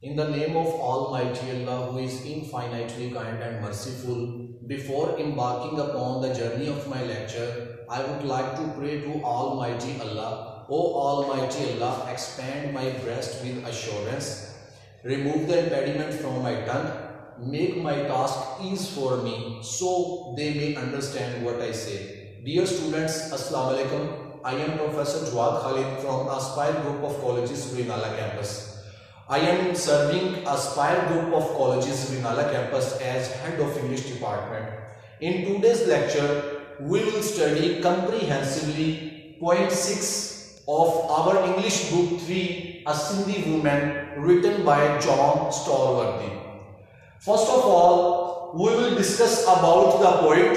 In the name of Almighty Allah, who is infinitely kind and merciful, before embarking upon the journey of my lecture, I would like to pray to Almighty Allah. O Almighty Allah, expand my breast with assurance, remove the impediment from my tongue, make my task ease for me, so they may understand what I say. Dear students, Assalamu alaikum. I am Professor Jawad Khalid from Aspire Group of Colleges, Rinala campus. I am serving Aspire Group of Colleges, Rinala campus as Head of English Department. In today's lecture, we will study comprehensively point 6 of our English Book 3, A Sindhi Woman, written by John Stallworthy. First of all, we will discuss about the poet.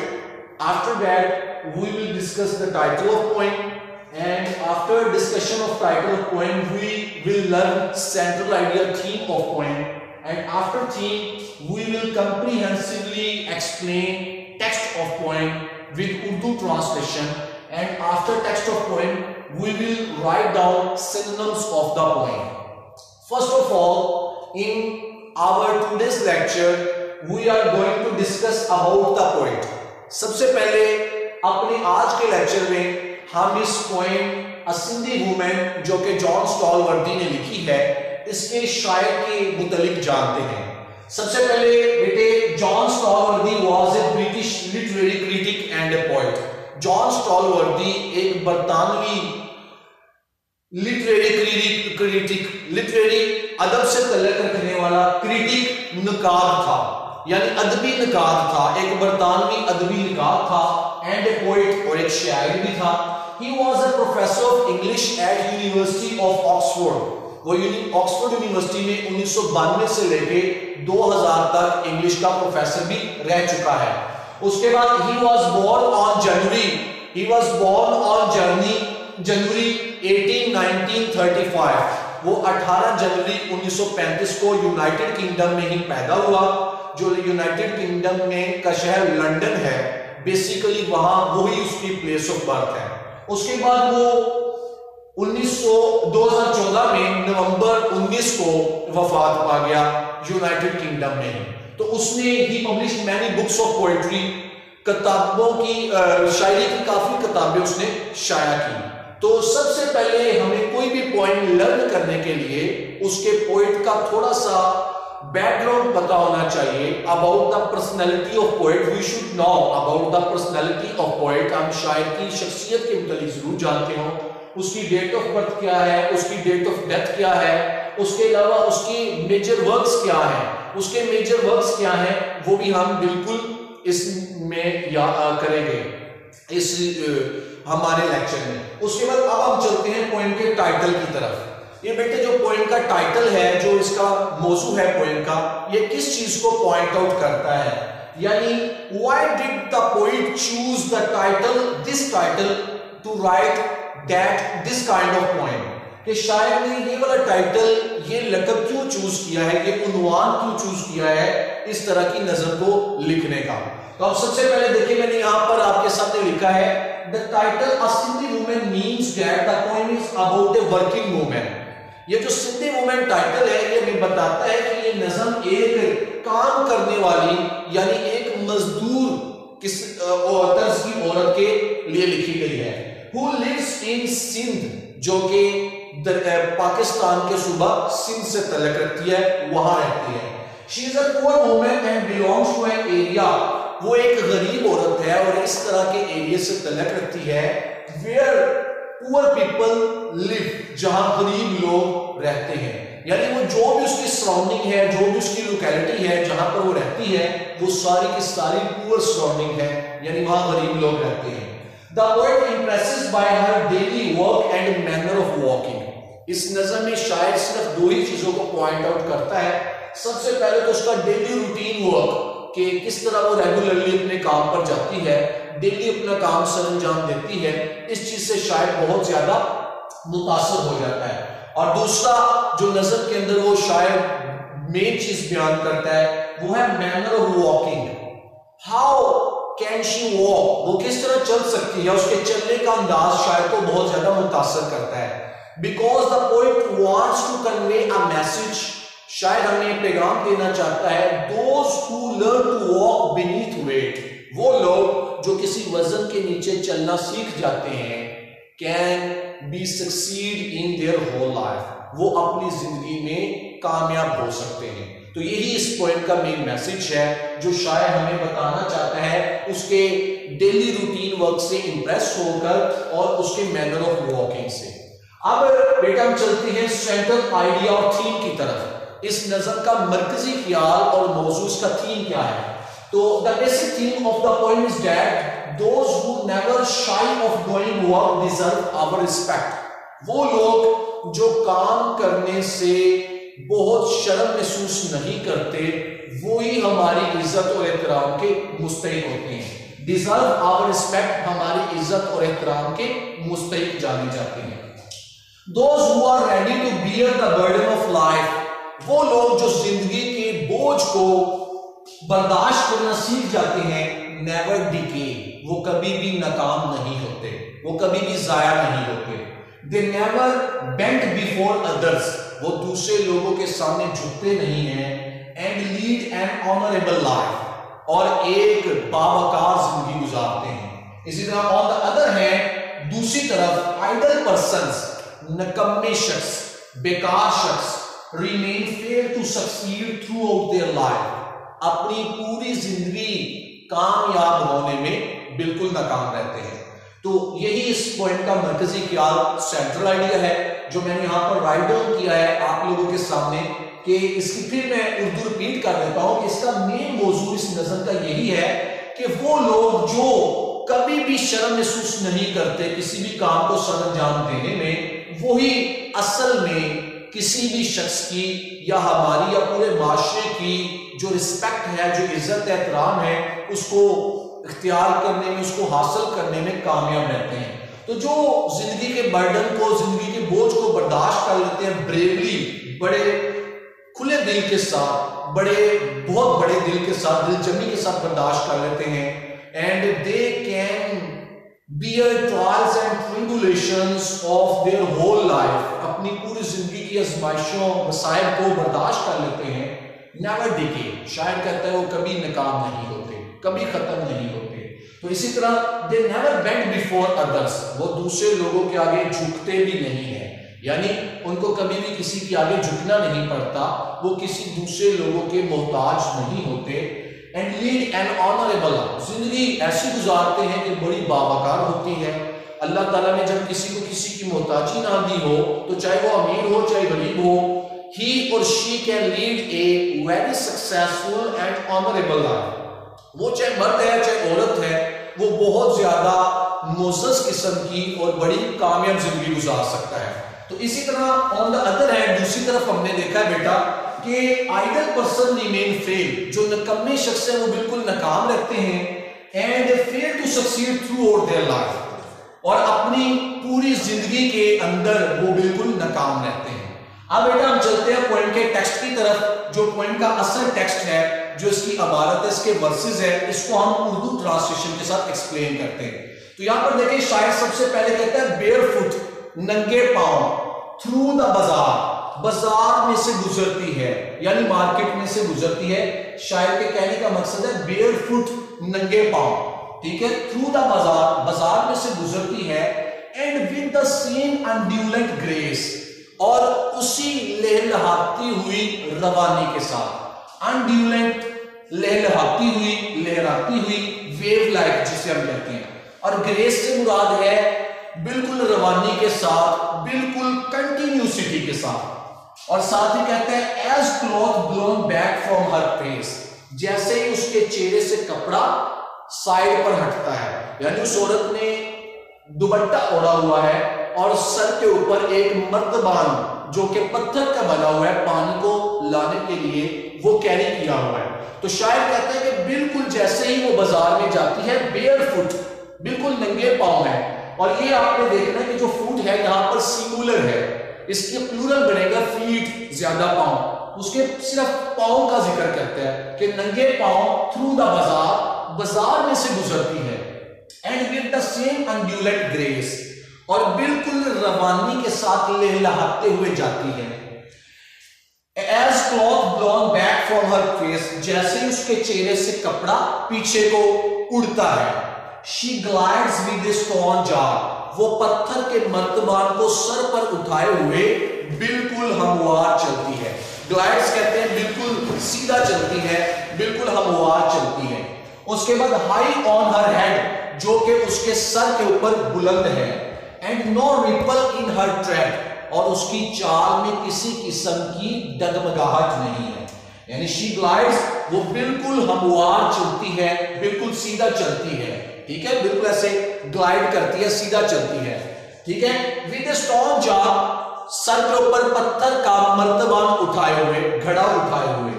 After that, we will discuss the title of poem. And after discussion of title of poem, we will learn central idea theme of poem. And after theme, we will comprehensively explain text of poem with Urdu translation. And after text of poem, we will write down synonyms of the poem. First of all, in our today's lecture, we are going to discuss about the poet. सबसे पहले अपने आज के lecture में हम इस poem अ Sindhi women जो कि जॉन स्टॉलवर्दी ने लिखी है, इसके शायर के मुतालिक जानते हैं। सबसे पहले बेटे, John Stallworthy was a British literary critic and a poet. John Stallworthy एक बरतानवी लिटरेरी अदब से तल्लुक़ रखने वाला क्रिटिक नक़ाद था, यानी अदबी नक़ाद था, एक बरतानवी अदबी नक़ाद था, एंड ए पोएट, और एक शायर भी था। He was a professor of English at University of Oxford. वो ऑक्सफोर्ड यूनिवर्सिटी में 1992 से लेके 2000 तक इंग्लिश का प्रोफेसर भी रह चुका है। उसके बाद he was born on January 18, 1935। वो 18 जनवरी 1935 को यूनाइटेड किंगडम में ही पैदा हुआ, जो यूनाइटेड किंगडम में का शहर लंदन है। बेसिकली वहां वही उसकी प्लेस ऑफ बर्थ है। उसके बाद वो 2014 में नवंबर 19 को वफात पा गया यूनाइटेड किंगडम में ही। तो उसने ही publish many books of poetry, किताबों की शायरी की काफी किताबें उसने शाया की। तो सबसे पहले हमें कोई भी पॉइंट लर्न करने के लिए उसके पोएट का थोड़ा सा बैकग्राउंड पता होना चाहिए। About the personality of poet, we should know about the personality of poet. हम शायर की शख्सियत के मुतालिक जरूर जानते हो, उसकी डेट ऑफ बर्थ क्या है, उसकी डेट ऑफ डेथ क्या है, उसके अलावा उसकी मेजर वर्क्स क्या है, उसके मेजर वर्क्स क्या है, वो भी हम बिल्कुल इसमें करेंगे इस हमारे लेक्चर में। उसके बाद अब हम चलते हैं पोएम के टाइटल की तरफ। ये बेटे जो पोएम का टाइटल है, जो इसका मौजू है पोएम का, ये किस चीज को पॉइंट आउट करता है, यानी why did the poet choose the title, this title to write that this kind of poem, कि शायर ने ये वाला टाइटल, ये लक़ब क्यों चूज किया है, ये उन्वान क्यों चूज किया है इस तरह की नज़म को लिखने का। तो अब सबसे पहले देखिए, मैंने यहां पर आपके सामने लिखा है the title a Sindhi women means that the poem is about a working women. ये जो सिंधी वुमेन टाइटल है, ये भी बताता है कि ये नज़म एक काम करने वाली, यानी एक मजदूर किस तर्ज की औरत के लिए लिखी गई है। Who lives in सिंध, जो कि पाकिस्तान के सूबा सिंध से तल्लुक़ रखती है, वहां रहती है। She is a poor woman and belongs to an area, वो एक गरीब औरत है और इस तरह के एरिया से तल्लुक़ रखती है where पुअर पीपल लिव, जहां गरीब लोग रहते हैं, यानी वो जो भी उसकी सराउंडिंग है, जो भी उसकी लोकेलिटी है जहां पर वो रहती है, वो सारी की सारी पुअर सराउंडिंग है, यानी वहां गरीब लोग रहते हैं। The poet impresses by her daily work and manner of walking. इस नज़म में शायर सिर्फ दो ही चीजों को पॉइंट आउट करता है। सबसे पहले तो उसका डेली रूटीन वर्क, कि किस तरह वो रेगुलरली अपने काम पर जाती है, डेली अपना काम सरंजाम देती है। इस चीज से शायद बहुत ज्यादा मुतासर हो जाता है। और दूसरा जो नज़म के अंदर वो शायद मेन चीज बयान करता है, वो है manner of walking. How can she walk, वो किस तरह चल सकती है, उसके चलने का अंदाज शायद को बहुत ज्यादा मुतासर करता है। Because the poet wants to convey a message, शायद हमें पैगाम देना चाहता है, those who learn to walk beneath weight, वो लोग जो किसी वजन के नीचे चलना सीख जाते हैं, can be succeed in their whole life, वो अपनी जिंदगी में कामयाब हो सकते हैं। तो यही इस पॉइंट का मेन मैसेज है जो शायद हमें बताना चाहता है उसके डेली रूटीन वर्क से इंप्रेस होकर और उसके मैनर ऑफ वॉकिंग से। अब बेटा हम चलते हैं सेंट्रल आइडिया और थीम की तरफ। इस नज़म का मरकजी ख्याल और मौजू का थीम क्या है? तो the basic theme of the poem is that those who never shy of doing work deserve our respect, वो लोग जो काम करने से बहुत शर्म महसूस नहीं करते वो ही हमारी इज्जत और एहतराम के मुस्तहिक होते हैं। डिजर्व आवर रिस्पेक्ट, हमारी इज्जत और एहतराम के मुस्तहिक जाने जाते हैं। Those who are ready to bear the burden of life, वो लोग जो जिंदगी के बोझ को बर्दाश्त करना सीख जाते हैं, never decay, वो कभी भी नाकाम नहीं होते, वो कभी भी जाया नहीं होते। They never bend before others, वो दूसरे लोगों के सामने झुकते नहीं हैं। And lead an honorable life, और एक बावकार जिंदगी गुजारते हैं। इसी तरह on the other hand, दूसरी तरफ idle persons, नकम्मे शख्स, बेकार शख्स, remain fail to succeed throughout their life, अपनी पूरी जिंदगी कामयाब होने में बिल्कुल नाकाम रहते हैं। तो यही इस पॉइंट का मरकजी ख्याल, सेंट्रल आइडिया है जो मैंने यहां पर राइट डाउन किया है आप लोगों के सामने, कि इसकी फिर मैं उर्दू रिपीट कर देता हूं कि इसका मेन मौजू इस नज़म का यही है कि वो लोग जो कभी भी शर्म महसूस नहीं करते किसी भी काम को सरअंजाम देने में, वही असल में किसी भी शख्स की या हमारी या पूरे माशरे की जो रिस्पेक्ट है, जो इज्जत एहतराम है, उसको इख्तियार करने में, उसको हासिल करने में कामयाब रहते हैं। तो जो जिंदगी के बर्डन को, जिंदगी के बोझ को बर्दाश्त कर लेते हैं ब्रेवली, बड़े खुले दिल के साथ, बहुत बड़े दिल के साथ, दिलजमी के साथ बर्दाश्त कर लेते हैं, and they can bear trials and tribulations of their whole life, अपनी पूरी जिंदगी की आजमाइशों मसाइब को बर्दाश्त कर लेते हैं। never decay, शायर कहता है वो कभी नाकाम नहीं होते, कभी खत्म नहीं होते। तो इसी तरह they never bend before others, वो दूसरे लोगों के आगे झुकते भी नहीं है, यानी उनको कभी भी किसी के आगे झुकना नहीं पड़ता, वो किसी दूसरे लोगों के मोहताज नहीं होते। एंड लीड एन ऑनरेबल, जिंदगी ऐसी गुजारते हैं कि बड़ी बावकार होती है। अल्लाह ताला ने जब किसी को किसी की मोहताजी ना दी हो, तो चाहे वो अमीर हो चाहे गरीब हो, ही और she can lead a very successful and honourable life. वो चाहे मर्द है चाहे औरत है, वो बहुत ज्यादा मोअज़्ज़ज़ किस्म की और बड़ी कामयाब जिंदगी गुजार सकता है। तो इसी तरह ऑन द अदर हैंड, दूसरी तरफ हमने देखा है बेटा कि आइडल पर्सन रिमेन फेल, जो नकम्मे शख्स है वो बिल्कुल नाकाम रहते हैं, and fail to succeed throughout their life, और अपनी पूरी जिंदगी के अंदर वो बिल्कुल नाकाम रहते हैं। अब बेटा हम चलते हैं पॉइंट के टेक्स्ट की तरफ, जो पॉइंट का असल टेक्स्ट है, जो इसकी इबारत है, इसके वर्सेस है, इसको हम उर्दू ट्रांसलेशन के साथ एक्सप्लेन करते हैं। तो यहां पर देखिए शायर सबसे पहले कहता है बेयर फुट, नंगे पांव, थ्रू द बाजार, बाजार में से गुजरती है, यानी मार्केट में से गुजरती है। शायर के कहने का मकसद है बेयर फुट, नंगे पांव, ठीक है, थ्रू द बाजार, बाजार में से गुजरती है, and with the same undulant grace, और उसी लहलहाती हुई रवानी के साथ, अनड्यूलेंट लहलहाती हुई, लहराती हुई, वेव लाइक जिसे हम कहते हैं, और ग्रेस से मुराद है बिल्कुल रवानी के साथ, बिल्कुल कंटिन्यूसिटी के साथ। और साथ ही कहते हैं as cloth blown back from her face, जैसे ही उसके चेहरे से कपड़ा साइड पर हटता है, यानी उस औरत ने दुपट्टा ओढ़ा हुआ है और सर के ऊपर एक मर्तबान जो कि पत्थर का बना हुआ है पानी को लाने के लिए, वो कैरी किया हुआ है। तो शायद कहते हैं कि बिल्कुल जैसे ही वो बाजार में जाती है, बेयर फुट, बिल्कुल नंगे पांव है। और ये आपने देखना है कि जो फुट है यहाँ पर सिंगुलर है, इसके प्लूरल बनेगा फीट, ज्यादा पांव, उसके सिर्फ पांव का जिक्र करता है कि नंगे पांव थ्रू द बाजार, बाजार में से गुजरती है, and with the same undulant grace, और बिल्कुल रवानी के साथ लहलहाते हुए जाती है। As cloth blown back from her face, जैसे ही उसके चेहरे से कपड़ा पीछे को उड़ता है। She glides with the stone jar, वो पत्थर के मर्तबान को सर पर उठाए हुए बिल्कुल हमवार चलती है। ग्लाइड्स कहते हैं बिल्कुल सीधा चलती है, बिल्कुल हमवार चलती है। उसके बाद हाई ऑन हर हेड, जो कि उसके सर के ऊपर बुलंद है। And no ripple in her tread, और उसकी चाल में किसी किस्म की डगमगाहट नहीं है। यानी शी ग्लाइड्स, वो बिल्कुल हमवार चलती है, बिल्कुल सीधा चलती है। ठीक है, बिल्कुल ऐसे ग्लाइड करती है, सीधा चलती है। ठीक है, विद स्टोन जार, सर के ऊपर पत्थर का मर्तबान उठाए हुए, घड़ा उठाए हुए।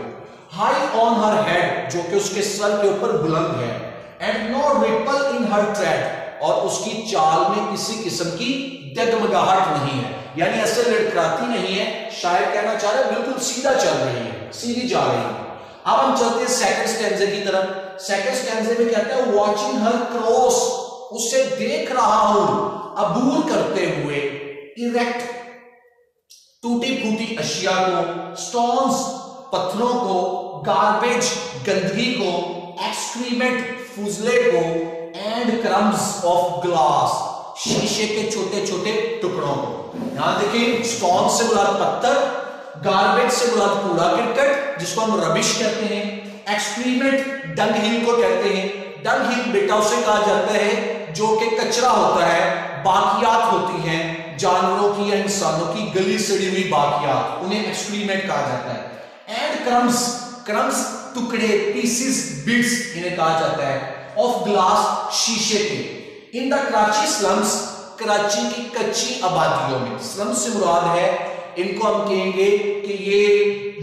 हाई ऑन हर हेड, जो कि उसके सर के ऊपर बुलंद है। And no ripple in her tread, और उसकी चाल में किसी किस्म की डगमगाहट नहीं है, यानी ऐसे लड़खड़ाती नहीं है। शायद कहना चाह रहे बिल्कुल सीधा चल रही है, सीधी जा रही है। अब हम चलते हैं सेकंड स्टैंजे की तरफ। सेकंड स्टैंजे में कहता है वॉचिंग हर क्रॉस, उसे देख रहा हूं अबूर करते हुए। इरेक्ट, टूटी फूटी अशिया को, स्टोन्स, पत्थरों को, गार्बेज, गंदगी को, एक्सक्रीमेंट, फुजले को, एंड क्रम्स ऑफ ग्लास, शीशे के छोटे छोटे टुकड़ों को। यहां देखिए, स्टोन से मुराद पत्थर, गार्बेज से मुराद कूड़ा करकट जिसको हम रबिश कहते हैं, एक्सक्रीमेंट डंग हिल को कहते हैं। डंग हिल बेटा उसे कहा जाता है जो कि कचरा होता है, बाकियात होती हैं जानवरों की या इंसानों की गली सड़ी हुई बाकियात, उन्हें एक्सक्रीमेंट कहा जाता है। एंड क्रम्स, क्रम्स टुकड़े, पीसेस, बिट्स इन्हें कहा जाता है। ऑफ ग्लास, शीशे के। In the Karachi slums, Karachi की कच्ची आबादियों में। स्लम्स से मुराद है, इनको हम कहेंगे कि ये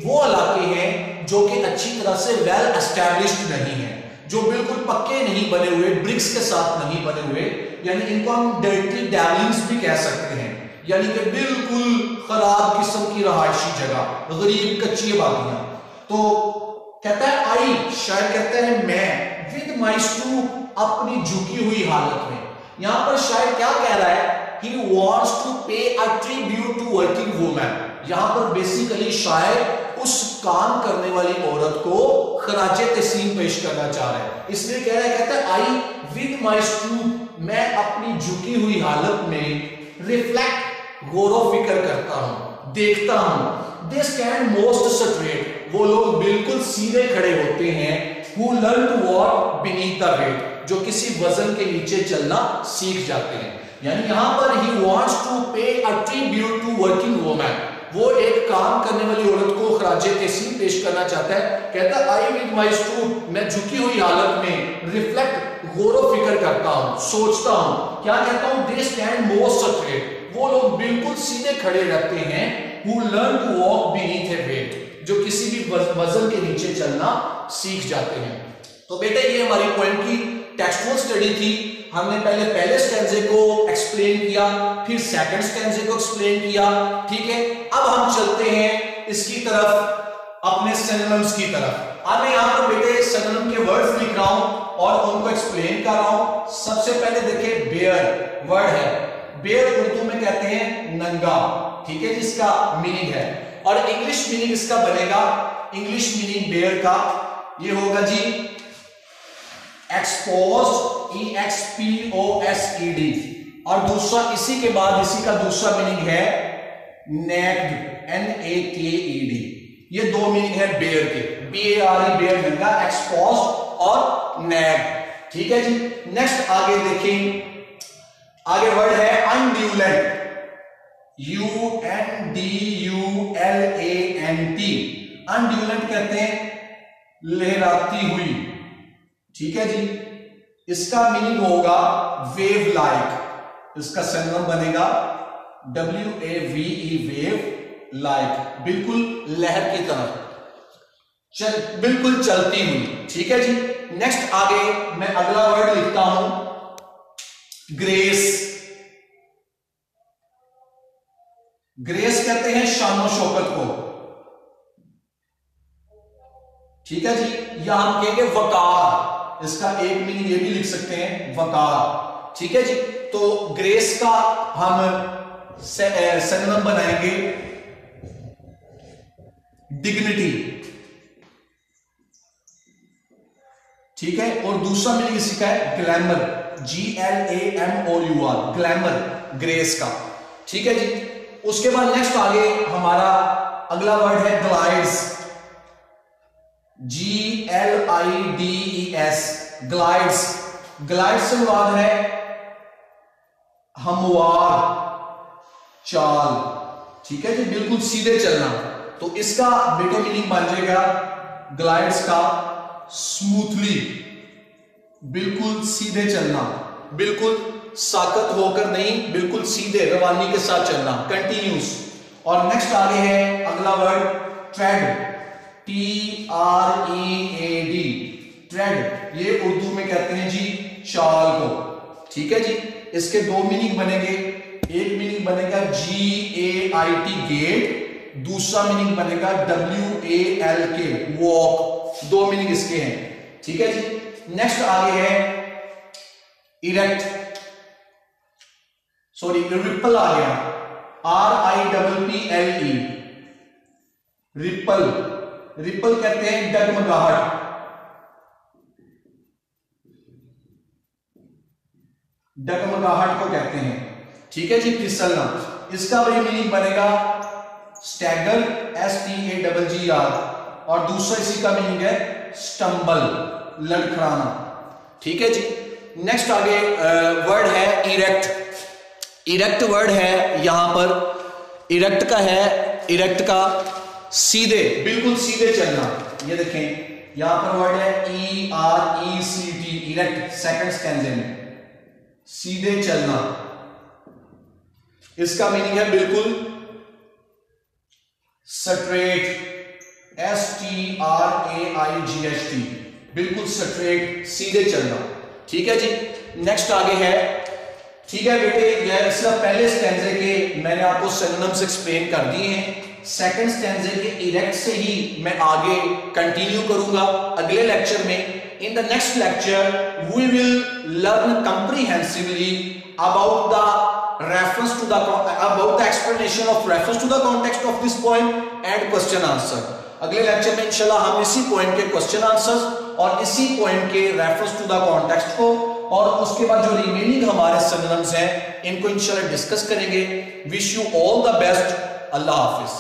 वो इलाके हैं जो कि अच्छी तरह से वेल एस्टैब्लिश्ड नहीं है, जो बिल्कुल पक्के नहीं बने हुए, ब्रिक्स के साथ नहीं बने हुए, यानी इनको हम डर्टी डैवलिंग्स भी कह सकते हैं, यानी कि बिल्कुल खराब किस्म की रहायशी जगह, गरीब कच्ची आबादियां। तो कहता है आई, शायद कहता है मैं, विद माई स्टू, अपनी झुकी हुई हालत में। यहां पर शायद क्या कह रहा है, he wants to pay a tribute to working woman। यहां पर बेसिकली शायद उस काम करने वाली औरत को खराजे तस्लीम पेश करना चाह रहा है, इसलिए कह रहा है, कहता है आई विद माई स्टू, मैं अपनी झुकी हुई हालत में रिफ्लेक्ट, गौर फिक्र करता हूं, देखता हूं। दे स्टैंड मोस्ट स्ट्रेट, वो लोग बिल्कुल सीधे खड़े होते हैं। who learn to walk beneath the weight, जो किसी वजन के नीचे चलना सीख जाते हैं। यानी यहां पर he wants to pay a tribute to working woman, वो एक काम करने वाली औरत को खराजे तहसीन पेश करना चाहता है। कहता है आई विद माई स्टू, मैं झुकी हुई हालत में रिफ्लेक्ट, गौर फिक्र करता हूं, सोचता हूं। क्या कहता हूं, दे स्टैंड मोस्ट स्ट्रेट, वो लोग बिल्कुल सीधे खड़े रहते हैं। who learn to walk beneath a weight, जो किसी भी वजन के नीचे चलना सीख जाते हैं। तो बेटा ये हमारी पॉइंट की टेक्सचुअल स्टडी थी। हमने पहले स्टैंजे को एक्सप्लेन किया, फिर सेकंड स्टैंजे को एक्सप्लेन किया। ठीक है, अब हम चलते हैं इसकी तरफ, अपने सिनोनिम्स की तरफ। अब मैं यहां पर बेटे सिनोनिम के वर्ड्स लिख रहा हूं और उनको एक्सप्लेन कर रहा हूं। सबसे पहले देखिए बेयर वर्ड है, बेयर उर्दू में कहते हैं नंगा। ठीक है, जिसका मीनिंग है, और इंग्लिश मीनिंग इसका बनेगा, इंग्लिश मीनिंग बेयर का ये होगा जी एक्सपोज्ड, EXPOSED, और दूसरा इसी के बाद इसी का दूसरा मीनिंग है नेक्ड, NAKED। ये दो मीनिंग है बेयर के, BARE बेयर नंगा, एक्सपोज्ड और नेक्ड। ठीक है जी, नेक्स्ट आगे देखें, आगे वर्ड है अनड्यूलेंट, UNDULANT। अनड्यूलेंट कहते हैं लहराती हुई। ठीक है जी, इसका मीनिंग होगा वेव लाइक, इसका सिनोनिम बनेगा WAVE, वेव लाइक, बिल्कुल लहर की तरह, बिल्कुल चलती हुई। ठीक है जी, नेक्स्ट आगे मैं अगला वर्ड लिखता हूं ग्रेस। ग्रेस कहते हैं शानो शौकत को। ठीक है जी, या हम कहेंगे वकार, इसका एक मीनिंग ये भी लिख सकते हैं वकार। ठीक है जी, तो ग्रेस का हम सिनोनिम बनाएंगे डिग्निटी, ठीक है। और दूसरा मीनिंग इसी का है ग्लैमर, GLAMOUR, ग्लैमर, ग्रेस का, ठीक है जी। उसके बाद नेक्स्ट आगे हमारा अगला वर्ड है ग्लाइड्स, GLIDES, ग्लाइड्स। ग्लाइड्स से मुराद है हमवार चाल, ठीक है जी, बिल्कुल सीधे चलना। तो इसका बेटा मीनिंग बन जाएगा ग्लाइड्स का स्मूथली, बिल्कुल सीधे चलना, बिल्कुल साकत होकर नहीं, बिल्कुल सीधे रवानी के साथ चलना, कंटिन्यूस। और नेक्स्ट आगे है अगला वर्ड ट्रेड, TREAD, ट्रेड। ये उर्दू में कहते हैं जी चाल को, ठीक है जी। इसके दो मीनिंग बनेंगे, एक मीनिंग बनेगा GAIT गेट, दूसरा मीनिंग बनेगा WALK वॉक, दो मीनिंग इसके हैं, ठीक है जी। नेक्स्ट आगे है इरेक्ट, सॉरी रिपल आ गया, RIPPLE, रिपल। रिपल कहते हैं डगमगाहट, डगमगाहट को कहते हैं, ठीक है जी, फिसलना। इसका वही मीनिंग बनेगा स्टैगर, STAGGR, और दूसरा इसी का मीनिंग है स्टंबल, लड़खड़ाना, ठीक है जी। नेक्स्ट आगे वर्ड है इरेक्ट। इरेक्ट वर्ड है यहां पर, इरेक्ट का है, इरेक्ट का सीधे, बिल्कुल सीधे चलना। ये देखें यहां पर वर्ड है ERECT, इरेक्ट, सेकंड स्टैंजे में सीधे चलना। इसका मीनिंग है बिल्कुल स्ट्रेट, STRAIGHT, बिल्कुल स्ट्रेट, सीधे चलना, ठीक है जी। नेक्स्ट आगे है, ठीक है बेटे, इसका पहले स्टैंजे के मैंने आपको सिनोनिम्स एक्सप्लेन कर दिए हैं। सेकंड स्टैंजे के इरेक्ट से ही मैं आगे कंटिन्यू करूंगा अगले लेक्चर में। In the next lecture we will learn comprehensively about the reference to the about the explanation of reference to the context of this poem and question answer। अगले lecture में इंशाल्लाह हम इसी पोएम के question answers और इसी poem के reference to the context को और उसके बाद जो रिमेनिंग हमारे सिनोनिम्स हैं इनको इंशाल्लाह डिस्कस करेंगे। Wish you all the best. Allah Hafiz.